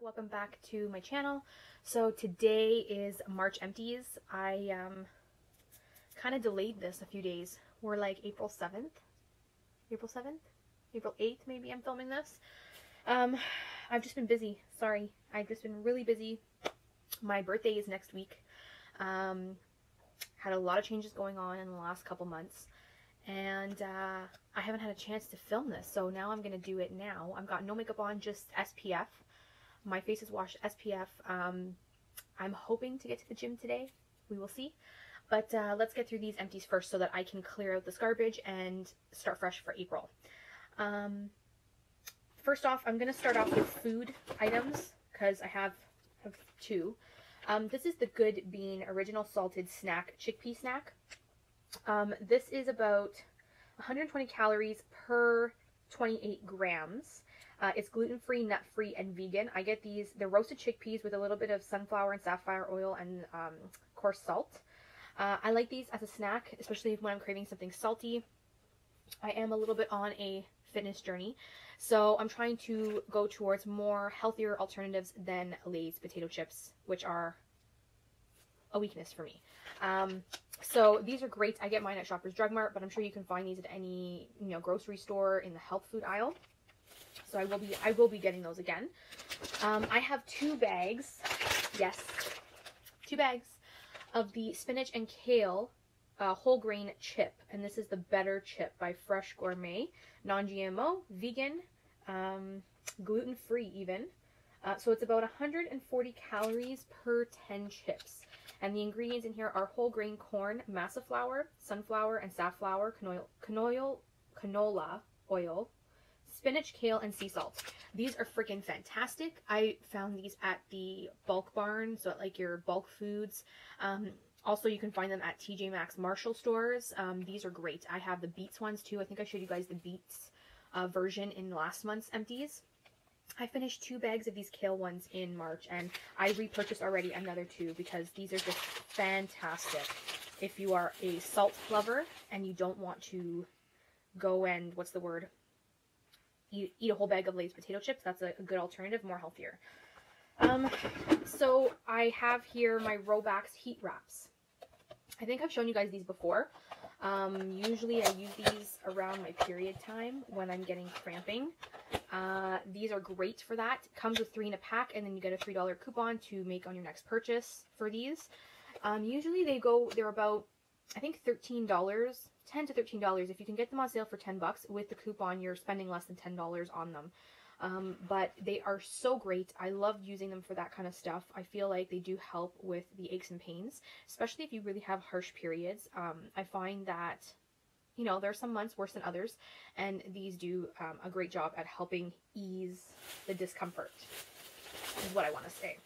welcome back to my channel. So today is March Empties. I kind of delayed this a few days. We're like April 7th, April 8th maybe I'm filming this. I've just been busy. Sorry, I've just been really busy. My birthday is next week. Had a lot of changes going on in the last couple months, and I haven't had a chance to film this, so now I'm gonna do it now. I've got no makeup on, just SPF. My face is washed SPF. I'm hoping to get to the gym today. We will see. But let's get through these empties first so that I can clear out this garbage and start fresh for April. First off, I'm going to start off with food items because I have two. This is the Good Bean Original Salted Snack Chickpea Snack. This is about 120 calories per 28 grams. It's gluten-free, nut-free, and vegan. I get these, they're roasted chickpeas with a little bit of sunflower and safflower oil and coarse salt. I like these as a snack, especially when I'm craving something salty. I am a little bit on a fitness journey, so I'm trying to go towards more healthier alternatives than Lay's potato chips, which are a weakness for me. So these are great. I get mine at Shoppers Drug Mart, but I'm sure you can find these at any grocery store in the health food aisle. So I will be getting those again. I have 2 bags. Yes, 2 bags of the spinach and kale whole grain chip, and this is the Better Chip by Fresh Gourmet, non-GMO, vegan, gluten-free even. So it's about 140 calories per 10 chips. And the ingredients in here are whole grain corn, masa flour, sunflower and safflower, canola oil, spinach, kale, and sea salt. These are freaking fantastic. I found these at the bulk barn, so at like your bulk foods. Also, you can find them at TJ Maxx Marshall stores. These are great. I have the Beets ones too. I think I showed you guys the Beets version in last month's empties. I finished 2 bags of these kale ones in March, and I repurchased already another 2 because these are just fantastic. If you are a salt lover and you don't want to go and, what's the word, eat a whole bag of Lay's potato chips, that's a good alternative, more healthier. So I have here my Robax heat wraps. I think I've shown you guys these before. Usually I use these around my period time when I'm getting cramping. These are great for that. Comes with 3 in a pack, and then you get a $3 coupon to make on your next purchase for these. Usually they're about, I think $13, $10 to $13. If you can get them on sale for $10 with the coupon, you're spending less than $10 on them. But they are so great. I love using them for that kind of stuff. I feel like they do help with the aches and pains, especially if you really have harsh periods. I find that, there are some months worse than others, and these do a great job at helping ease the discomfort, is what I want to say.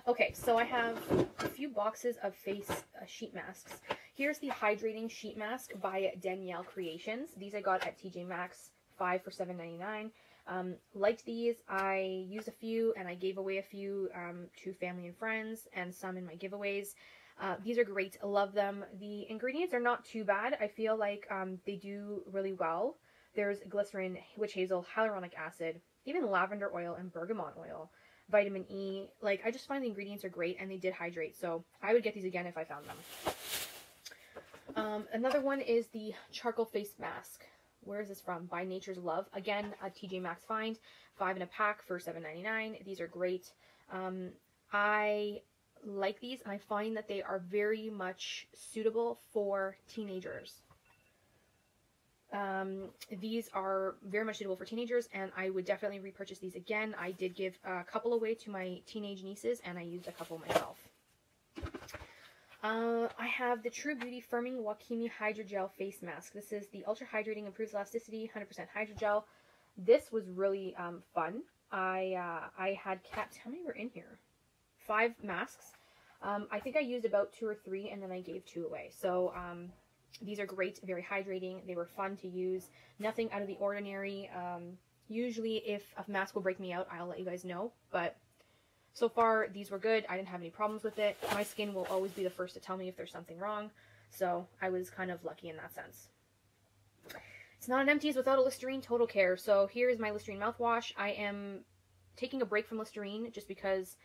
Okay, so I have a few boxes of face sheet masks. Here's the Hydrating Sheet Mask by Danielle Creations. These I got at TJ Maxx, 5 for $7.99. Liked these. I used a few and I gave away a few to family and friends and some in my giveaways. These are great. I love them. The ingredients are not too bad. I feel like they do really well. There's glycerin, witch hazel, hyaluronic acid, even lavender oil and bergamot oil, vitamin E. Like, I just find the ingredients are great, and they did hydrate, so I would get these again if I found them. Another one is the charcoal face mask. Where is this from? By Nature's Love. Again, a TJ Maxx find. 5 in a pack for $7.99. These are great. I like these, and I find that they are very much suitable for teenagers. These are very much suitable for teenagers, and I would definitely repurchase these again. I did give a couple away to my teenage nieces, and I used a couple myself. I have the True Beauty Firming Wakimi Hydrogel Face Mask. This is the Ultra Hydrating, Improves Elasticity, 100% Hydrogel. This was really fun. I had kept, how many were in here? 5 masks. I think I used about 2 or 3, and then I gave 2 away. So these are great, very hydrating. They were fun to use. Nothing out of the ordinary. Usually if a mask will break me out, I'll let you guys know. But so far, these were good. I didn't have any problems with it. My skin will always be the first to tell me if there's something wrong. So I was kind of lucky in that sense. It's not an Empties without a Listerine Total Care. So here is my Listerine mouthwash. I am taking a break from Listerine just because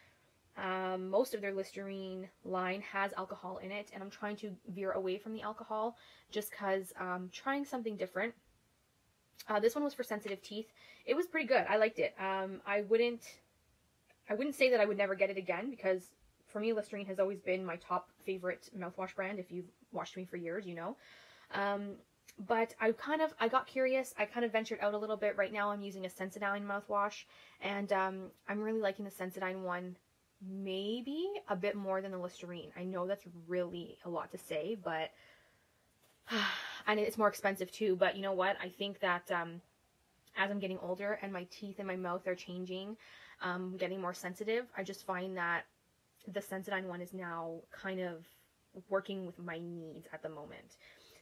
most of their Listerine line has alcohol in it, and I'm trying to veer away from the alcohol just because I'm trying something different. This one was for sensitive teeth. It was pretty good. I liked it. I wouldn't say that I would never get it again, because for me, Listerine has always been my top favorite mouthwash brand. If you've watched me for years, you know. But I got curious. I kind of ventured out a little bit. Right now I'm using a Sensodyne mouthwash, and I'm really liking the Sensodyne one maybe a bit more than the Listerine. I know that's really a lot to say, but and it's more expensive too, but you know what? I think that as I'm getting older and my teeth and my mouth are changing, getting more sensitive, I just find that the Sensodyne one is now kind of working with my needs at the moment.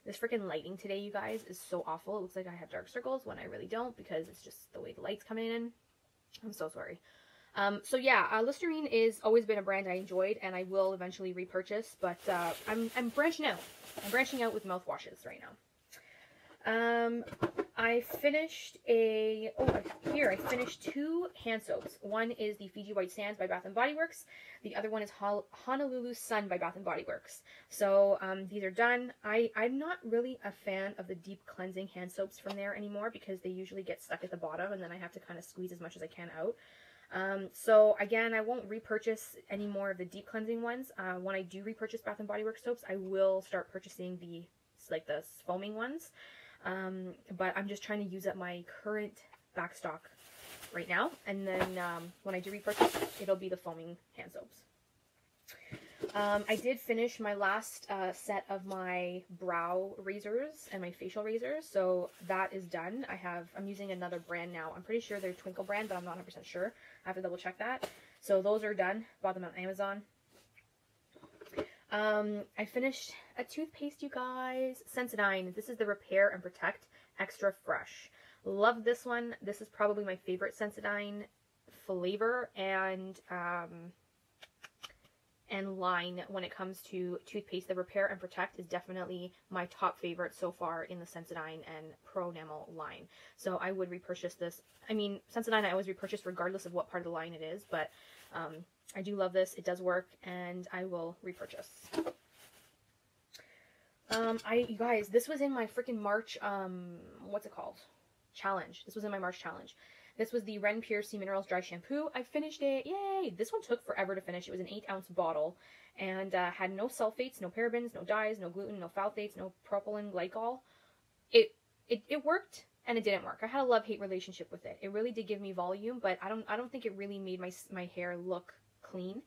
This freaking lighting today, you guys, is so awful. It looks like I have dark circles when I really don't, because it's just the way the light's coming in. I'm so sorry. So yeah, Listerine is always been a brand I enjoyed, and I will eventually repurchase, but I'm branching out. I'm branching out with mouthwashes right now. I finished I finished 2 hand soaps. One is the Fiji White Sands by Bath & Body Works. The other one is Honolulu Sun by Bath & Body Works. So these are done. I'm not really a fan of the deep cleansing hand soaps from there anymore, because they usually get stuck at the bottom, and then I have to kind of squeeze as much as I can out. So again, I won't repurchase any more of the deep cleansing ones. When I do repurchase Bath & Body Works soaps, I will start purchasing the foaming ones. But I'm just trying to use up my current back stock right now, and then when I do repurchase, it'll be the foaming hand soaps. I did finish my last set of my brow razors and my facial razors, so that is done. I'm using another brand now. I'm pretty sure they're Twinkle brand, but I'm not 100% sure. I have to double check that. So those are done. Bought them on Amazon. I finished a toothpaste, you guys. Sensodyne. This is the Repair and Protect Extra Fresh. Love this one. This is probably my favorite Sensodyne flavor and line when it comes to toothpaste. The Repair and Protect is definitely my top favorite so far in the Sensodyne and Pro Enamel line. So I would repurchase this. I mean, Sensodyne I always repurchase regardless of what part of the line it is, but I do love this. It does work, and I will repurchase. You guys, this was in my freaking March, what's it called? Challenge. This was in my March challenge. This was the Ren Pure Sea Minerals Dry Shampoo. I finished it. Yay! This one took forever to finish. It was an 8-ounce bottle, and had no sulfates, no parabens, no dyes, no gluten, no phthalates, no propylene glycol. It worked, and it didn't work. I had a love-hate relationship with it. It really did give me volume, but I don't think it really made my hair look clean.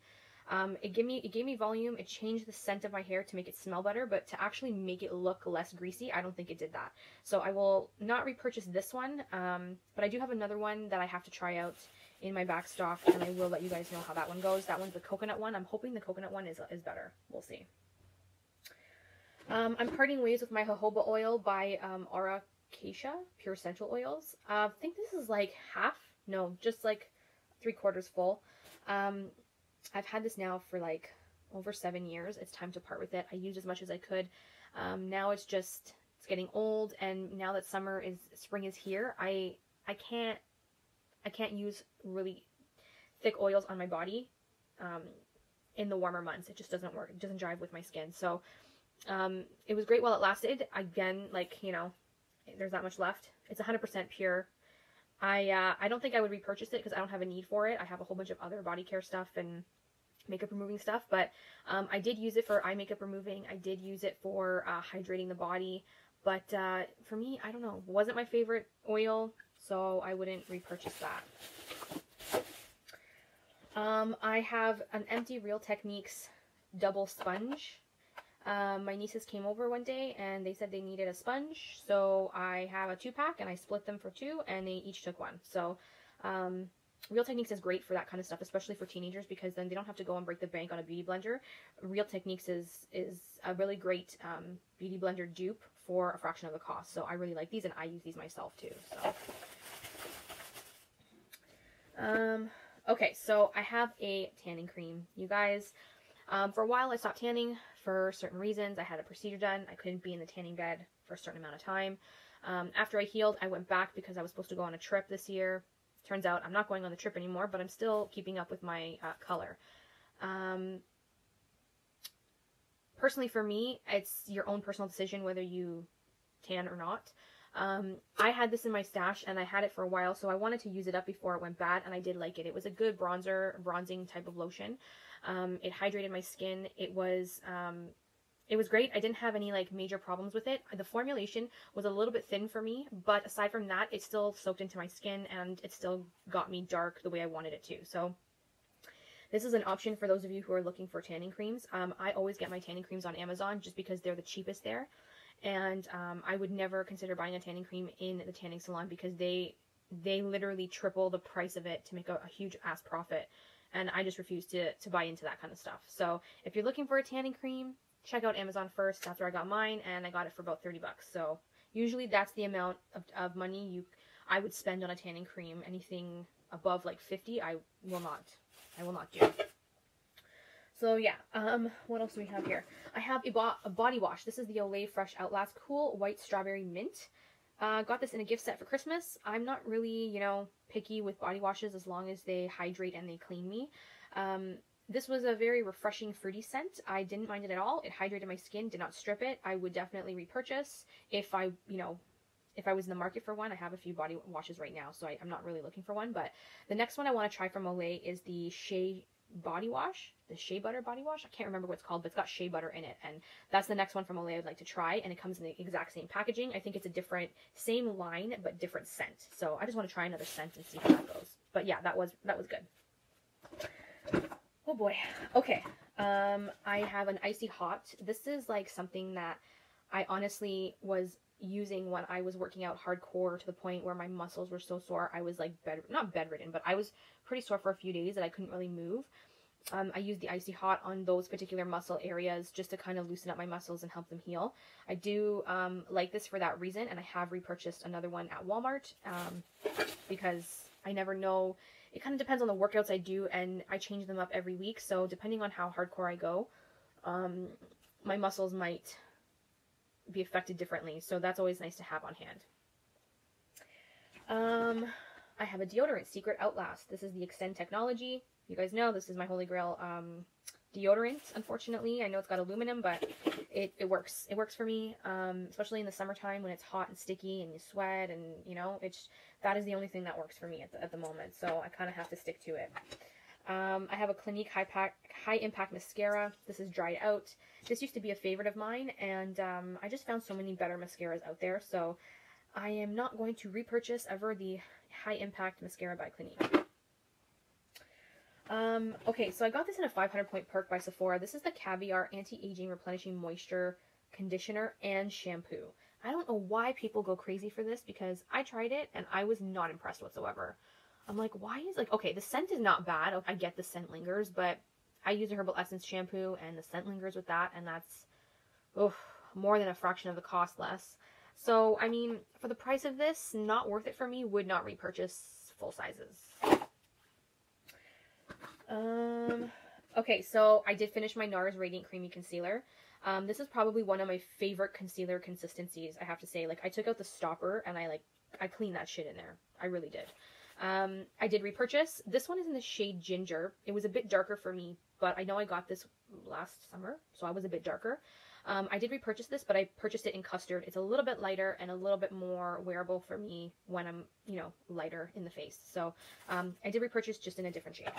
It gave me volume. It changed the scent of my hair to make it smell better, but to actually make it look less greasy, I don't think it did that. So I will not repurchase this one, but I do have another one that I have to try out in my back stock, and I will let you guys know how that one goes. That one's the coconut one. I'm hoping the coconut one is better. We'll see. I'm parting ways with my jojoba oil by Acacia Pure Essential Oils. I think this is like just like 3/4 full. I've had this now for like over 7 years. It's time to part with it. I used as much as I could. Now it's getting old, and now that spring is here, I can't use really thick oils on my body in the warmer months. It just doesn't work. It doesn't jive with my skin. So it was great while it lasted. Again, there's not much left. It's 100% pure. I don't think I would repurchase it because I don't have a need for it. I have a whole bunch of other body care stuff and makeup removing stuff, but I did use it for eye makeup removing. I did use it for hydrating the body, but for me, I don't know, it wasn't my favorite oil, so I wouldn't repurchase that. I have an Empty Real Techniques double sponge. My nieces came over one day and they said they needed a sponge, so I have a 2-pack and I split them for 2, and they each took one. So Real Techniques is great for that kind of stuff, especially for teenagers, because then they don't have to go and break the bank on a beauty blender. Real Techniques is a really great beauty blender dupe for a fraction of the cost. So I really like these, and I use these myself too. So okay, so I have a tanning cream, you guys. For a while I stopped tanning for certain reasons. I had a procedure done. I couldn't be in the tanning bed for a certain amount of time. After I healed, I went back because I was supposed to go on a trip this year. Turns out I'm not going on the trip anymore, but I'm still keeping up with my color. Personally, for me, it's your own personal decision whether you tan or not. I had this in my stash and I had it for a while, so I wanted to use it up before it went bad, and I did like it. It was a good bronzing type of lotion. It hydrated my skin. It was great. I didn't have any like major problems with it. The formulation was a little bit thin for me, but aside from that, it still soaked into my skin and it still got me dark the way I wanted it to. So this is an option for those of you who are looking for tanning creams. I always get my tanning creams on Amazon just because they're the cheapest there. And I would never consider buying a tanning cream in the tanning salon because they literally triple the price of it to make a huge ass profit. And I just refuse to buy into that kind of stuff. So if you're looking for a tanning cream, check out Amazon first. That's where I got mine, and I got it for about $30. So usually that's the amount of money I would spend on a tanning cream. Anything above like 50, I will not do. So yeah, what else do we have here? I have a body wash. This is the Olay Fresh Outlast Cool White Strawberry Mint. Got this in a gift set for Christmas. I'm not really, picky with body washes as long as they hydrate and they clean me. This was a very refreshing fruity scent. I didn't mind it at all. It hydrated my skin, did not strip it. I would definitely repurchase if I was in the market for one. I have a few body washes right now, so I'm not really looking for one. But the next one I want to try from Olay is the Shea body wash, the Shea Butter body wash. I can't remember what it's called, but it's got shea butter in it, and that's the next one from Olay I'd like to try, and it comes in the exact same packaging. I think it's a same line, but different scent. So I just want to try another scent and see how that goes. But yeah, that was good. Oh boy. Okay. I have an Icy Hot. This is like something that I honestly was using when I was working out hardcore to the point where my muscles were so sore. I was like not bedridden, but I was pretty sore for a few days that I couldn't really move. I used the Icy Hot on those particular muscle areas just to kind of loosen up my muscles and help them heal. I do like this for that reason, and I have repurchased another one at Walmart because I never know. It kind of depends on the workouts I do, and I change them up every week. So depending on how hardcore I go, my muscles might be affected differently. So that's always nice to have on hand. I have a deodorant, Secret Outlast. This is the Extend technology. You guys know this is my holy grail deodorant, unfortunately. I know it's got aluminum, but it works. It works for me, especially in the summertime when it's hot and sticky and you sweat, and that is the only thing that works for me at the moment. So I kind of have to stick to it. I have a Clinique High Impact Mascara. This is dried out. This used to be a favorite of mine, and I just found so many better mascaras out there. So I am not going to repurchase ever the High Impact Mascara by Clinique. Okay, so I got this in a 500-point perk by Sephora. This is the Caviar Anti-Aging Replenishing Moisture Conditioner and Shampoo. I don't know why people go crazy for this, because I tried it and I was not impressed whatsoever. I'm like, okay, the scent is not bad. I get the scent lingers, but I use a Herbal Essence shampoo and the scent lingers with that, and that's more than a fraction of the cost less. So, I mean, for the price of this, not worth it for me. Would not repurchase full sizes. Okay, so I did finish my NARS Radiant Creamy Concealer. This is probably one of my favorite concealer consistencies, I have to say. Like, I took out the stopper and I cleaned that shit in there. I really did. I did repurchase. This one is in the shade Ginger. It was a bit darker for me, but I know I got this last summer, so I was a bit darker. I did repurchase this, but I purchased it in Custard. It's a little bit lighter and a little bit more wearable for me when I'm, lighter in the face. So, I did repurchase just in a different shade.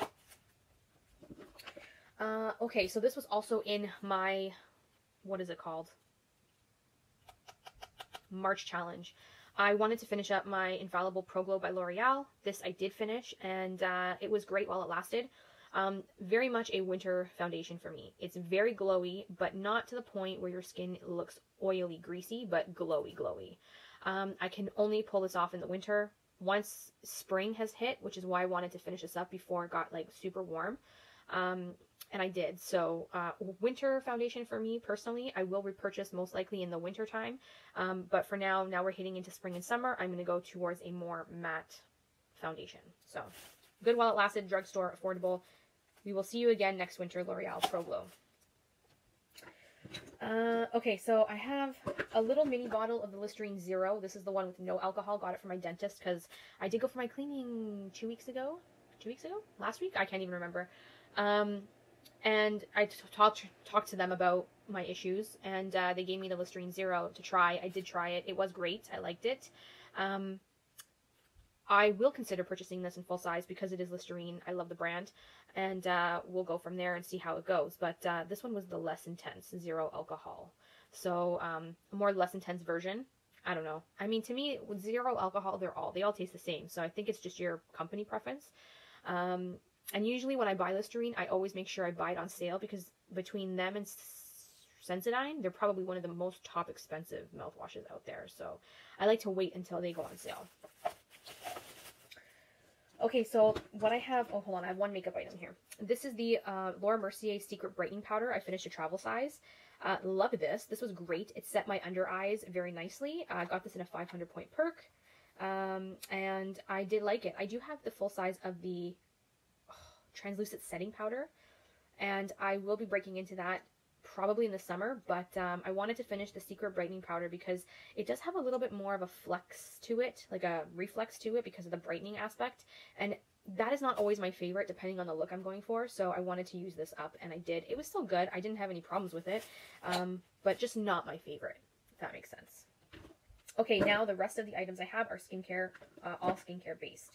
Okay, so this was also in my, what is it called? March challenge. I wanted to finish up my Infallible Pro Glow by L'Oreal. This I did finish, and it was great while it lasted. Very much a winter foundation for me. It's very glowy, but not to the point where your skin looks oily, greasy, but glowy. I can only pull this off in the winter. Once spring has hit, which is why I wanted to finish this up before it got like super warm. And I did. So, winter foundation for me personally, I will repurchase most likely in the winter time. But for now we're hitting into spring and summer, I'm going to go towards a more matte foundation. So, good while it lasted, drugstore, affordable. We will see you again next winter, L'Oreal Pro Glow. Okay, so I have a little mini bottle of the Listerine Zero. This is the one with no alcohol. Got it from my dentist because I did go for my cleaning 2 weeks ago. 2 weeks ago? Last week? I can't even remember. Um, and I talked to them about my issues, and they gave me the Listerine Zero to try. I did try it. It was great. I liked it. Um, I will consider purchasing this in full size because it is Listerine. I love the brand, and we'll go from there and see how it goes. But this one was the less intense, zero alcohol. So a more less intense version. I don't know. I mean, to me, with zero alcohol, they all taste the same. So I think it's just your company preference. And usually when I buy Listerine, I always make sure I buy it on sale because between them and Sensodyne, they're probably one of the most top expensive mouthwashes out there. So I like to wait until they go on sale. Okay, so what I have, oh, hold on, I have one makeup item here. This is the Laura Mercier Secret Brightening Powder. I finished a travel size. Love this. This was great. It set my under eyes very nicely. I got this in a 500-point perk, and I did like it. I do have the full size of the translucent setting powder, and I will be breaking into that probably in the summer, but I wanted to finish the Secret Brightening Powder because it does have a little bit more of a flex to it, like a reflex to it because of the brightening aspect, and that is not always my favorite depending on the look I'm going for, so I wanted to use this up, and I did. It was still good. I didn't have any problems with it, but just not my favorite, if that makes sense. Okay, now the rest of the items I have are skincare, all skincare based.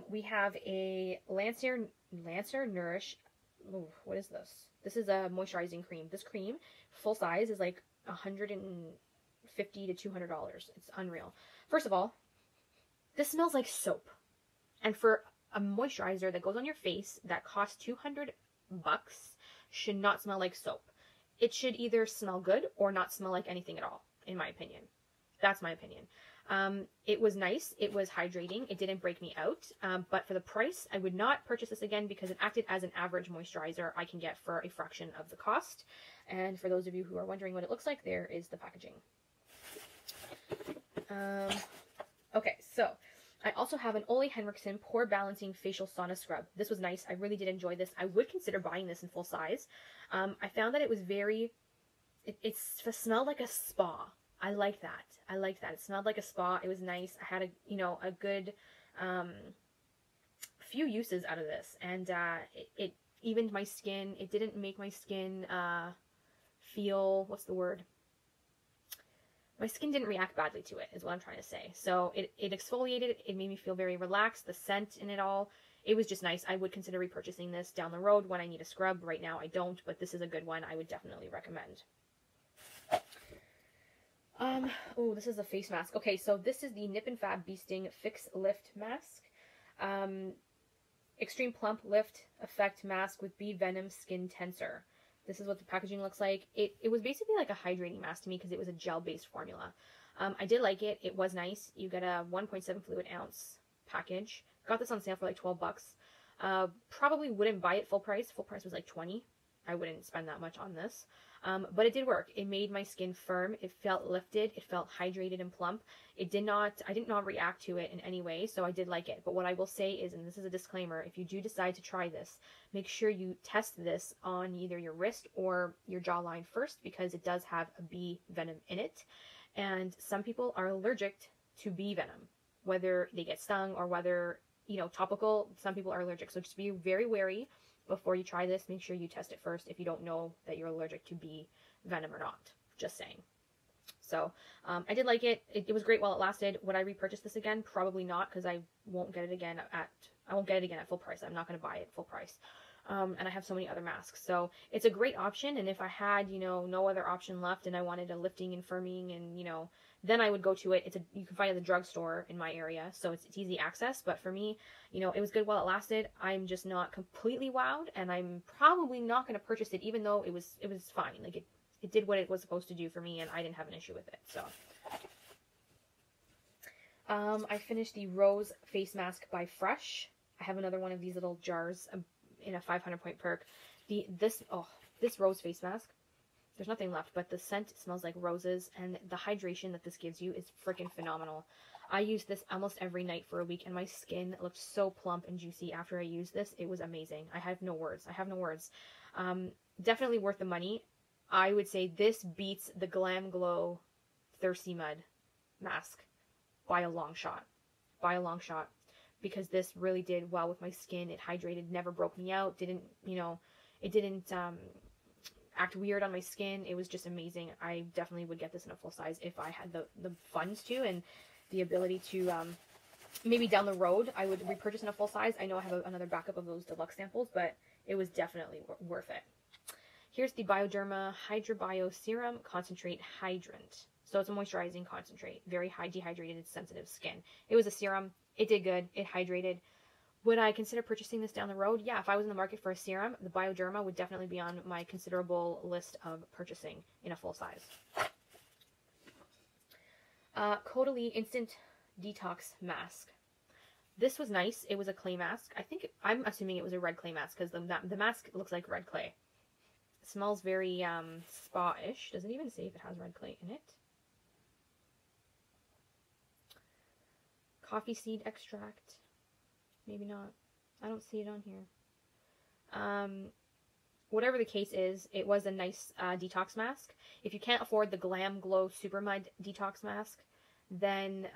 We have a Lancer Nourish. Ooh, what is this? This is a moisturizing cream. This cream, full size, is like $150 to $200. It's unreal. First of all, this smells like soap. And for a moisturizer that goes on your face that costs $200 should not smell like soap. It should either smell good or not smell like anything at all, in my opinion. That's my opinion. It was nice. It was hydrating. It didn't break me out. But for the price, I would not purchase this again because it acted as an average moisturizer I can get for a fraction of the cost. And for those of you who are wondering what it looks like, there is the packaging. Okay, so I also have an Ole Henriksen Pore Balancing Facial Sauna Scrub. This was nice. I really did enjoy this. I would consider buying this in full size. I found that it was it smelled like a spa. I like that. I like that. It smelled like a spa. It was nice. I had a good few uses out of this, and it evened my skin. It didn't make my skin feel, what's the word? My skin didn't react badly to it, is what I'm trying to say. So it exfoliated. It made me feel very relaxed. The scent in it all, it was just nice. I would consider repurchasing this down the road when I need a scrub. Right now I don't, but this is a good one. I would definitely recommend. Oh, this is a face mask. Okay, so this is the Nip and Fab Bee Sting Fix Lift Mask. Extreme Plump Lift Effect Mask with Bee Venom Skin Tensor. This is what the packaging looks like. It was basically like a hydrating mask to me because it was a gel-based formula. I did like it. It was nice. You get a 1.7 fluid ounce package. Got this on sale for like $12. Probably wouldn't buy it full price. Full price was like $20. I wouldn't spend that much on this. But it did work. It made my skin firm. It felt lifted. It felt hydrated and plump. I did not react to it in any way, so I did like it. But what I will say is, and this is a disclaimer, if you do decide to try this, make sure you test this on either your wrist or your jawline first, because it does have a bee venom in it. And some people are allergic to bee venom, whether they get stung or whether, topical, some people are allergic. So just be very wary before you try this. Make sure you test it first if you don't know that you're allergic to bee venom or not. Just saying. So I did like it. It was great while it lasted. Would I repurchase this again? Probably not, because I won't get it again at full price. I'm not going to buy it full price. And I have so many other masks. So it's a great option. And if I had, no other option left and I wanted a lifting and firming and, then I would go to it. You can find it at the drugstore in my area. So it's easy access. But for me, it was good while it lasted. I'm just not completely wowed, and I'm probably not going to purchase it, even though it was fine. Like it did what it was supposed to do for me, and I didn't have an issue with it. So I finished the Rose Face Mask by Fresh. I have another one of these little jars in a 500-point perk. This Rose Face Mask, there's nothing left, but the scent smells like roses, and the hydration that this gives you is freaking phenomenal. I used this almost every night for a week, and my skin looked so plump and juicy after I used this. It was amazing. I have no words. Definitely worth the money. I would say this beats the Glam Glow Thirsty Mud mask by a long shot. By a long shot. Because this really did well with my skin. It hydrated, never broke me out, didn't, it didn't act weird on my skin. It was just amazing. I definitely would get this in a full size if I had the funds to, and the ability to, maybe down the road, I would repurchase in a full size. I know I have another backup of those deluxe samples, but it was definitely worth it. Here's the Bioderma Hydra Bio Serum Concentrate Hydrant. So it's a moisturizing concentrate, very high dehydrated, sensitive skin. It was a serum. It did good. It hydrated. Would I consider purchasing this down the road? Yeah, if I was in the market for a serum, the Bioderma would definitely be on my considerable list of purchasing in a full size. Caudalie Instant Detox Mask. This was nice. It was a clay mask. I'm assuming it was a red clay mask because the mask looks like red clay. It smells very spa-ish. Does it even say if it has red clay in it? Coffee seed extract. Maybe not. I don't see it on here. Whatever the case is, it was a nice detox mask. If you can't afford the Glam Glow Super Mud detox mask, then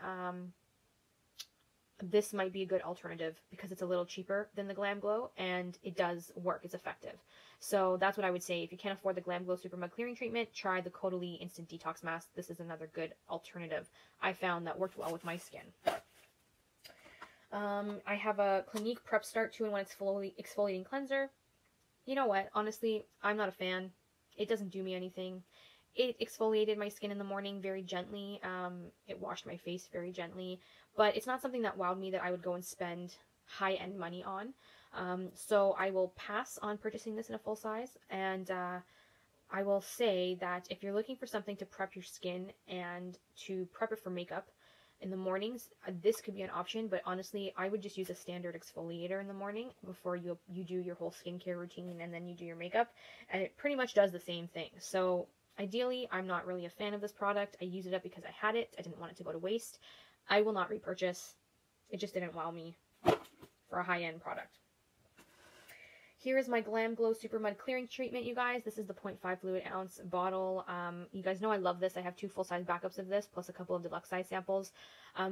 this might be a good alternative because it's a little cheaper than the Glam Glow and it does work. It's effective. So that's what I would say. If you can't afford the Glam Glow Super Mud Clearing Treatment, try the Caudalie Instant Detox Mask. This is another good alternative I found that worked well with my skin. I have a Clinique Prep Start 2-in-1 Exfoliating Cleanser. You know what? Honestly, I'm not a fan. It doesn't do me anything. It exfoliated my skin in the morning very gently. It washed my face very gently. But it's not something that wowed me that I would go and spend high-end money on. So I will pass on purchasing this in a full size. And I will say that if you're looking for something to prep your skin and to prep it for makeup, in the mornings, this could be an option, but honestly, I would just use a standard exfoliator in the morning before you do your whole skincare routine and then you do your makeup, and it pretty much does the same thing. So ideally, I'm not really a fan of this product. I use it up because I had it. I didn't want it to go to waste. I will not repurchase. It just didn't wow me for a high-end product. Here is my Glam Glow Super Mud Clearing Treatment, you guys. This is the 0.5 fluid ounce bottle. You guys know I love this. I have 2 full-size backups of this, plus a couple of deluxe size samples.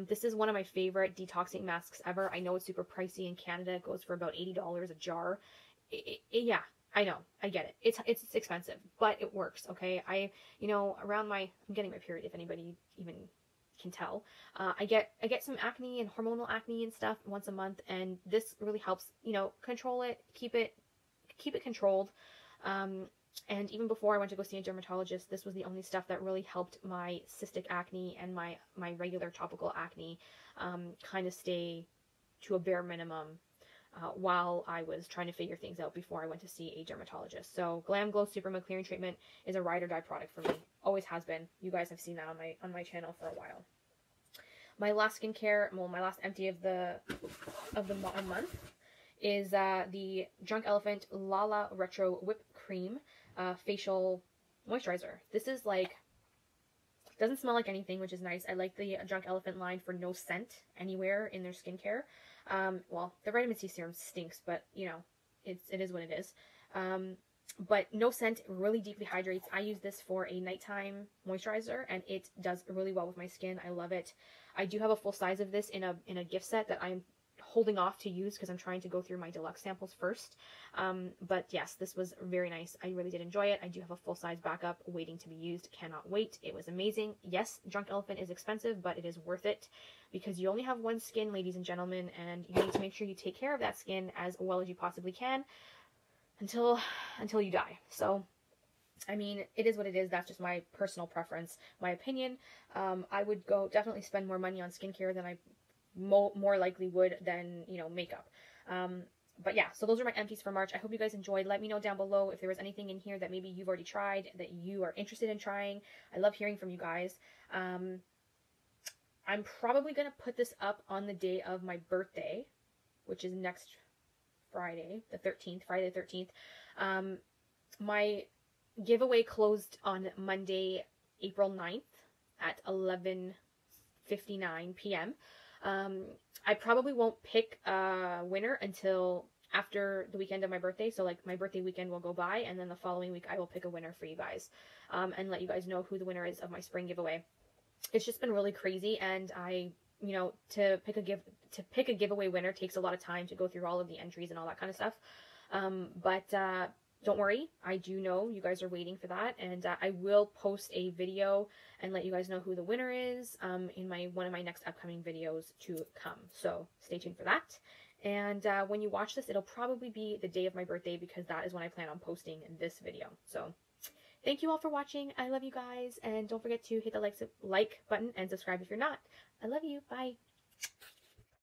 This is one of my favorite detoxing masks ever. I know it's super pricey in Canada. It goes for about $80 a jar. Yeah, I know. I get it. It's expensive, but it works, okay? I'm getting my period, if anybody even can tell. I get some acne and hormonal acne and stuff once a month, and this really helps, control it, keep it controlled. And even before I went to go see a dermatologist, this was the only stuff that really helped my cystic acne and my regular topical acne kind of stay to a bare minimum while I was trying to figure things out before I went to see a dermatologist. So Glam Glow Super Mud Clearing Treatment is a ride or die product for me. Always has been. You guys have seen that on my channel for a while. My last skincare, my last empty of the month is the Drunk Elephant Lala Retro Whip Cream facial moisturizer. This is doesn't smell like anything, which is nice. I like the Drunk Elephant line for no scent anywhere in their skincare. Well, the vitamin C serum stinks, but it is what it is. But no scent, really deeply hydrates. I use this for a nighttime moisturizer, and it does really well with my skin. I love it. I do have a full size of this in a gift set that I'm holding off to use because I'm trying to go through my deluxe samples first. But yes, this was very nice. I really did enjoy it. I do have a full size backup waiting to be used. Cannot wait. It was amazing. Yes, Drunk Elephant is expensive, but it is worth it because you only have one skin, ladies and gentlemen, and you need to make sure you take care of that skin as well as you possibly can until you die. So, I mean, it is what it is. That's just my personal preference, my opinion. I would definitely spend more money on skincare than I more likely would than, makeup. But yeah, so those are my empties for March. I hope you guys enjoyed. Let me know down below if there was anything in here that maybe you've already tried, that you are interested in trying. I love hearing from you guys. I'm probably going to put this up on the day of my birthday, which is next Friday, Friday the 13th. My giveaway closed on Monday, April 9th at 11:59 p.m. I probably won't pick a winner until after the weekend of my birthday. So like my birthday weekend will go by, and then the following week I will pick a winner for you guys, and let you guys know who the winner is of my spring giveaway. It's just been really crazy, and to pick a giveaway winner takes a lot of time to go through all of the entries and all that kind of stuff. But don't worry, I do know you guys are waiting for that, and I will post a video and let you guys know who the winner is in one of my next upcoming videos to come. So stay tuned for that. And when you watch this, it'll probably be the day of my birthday, because that is when I plan on posting this video. So thank you all for watching. I love you guys, and don't forget to hit the like button and subscribe if you're not. I love you. Bye.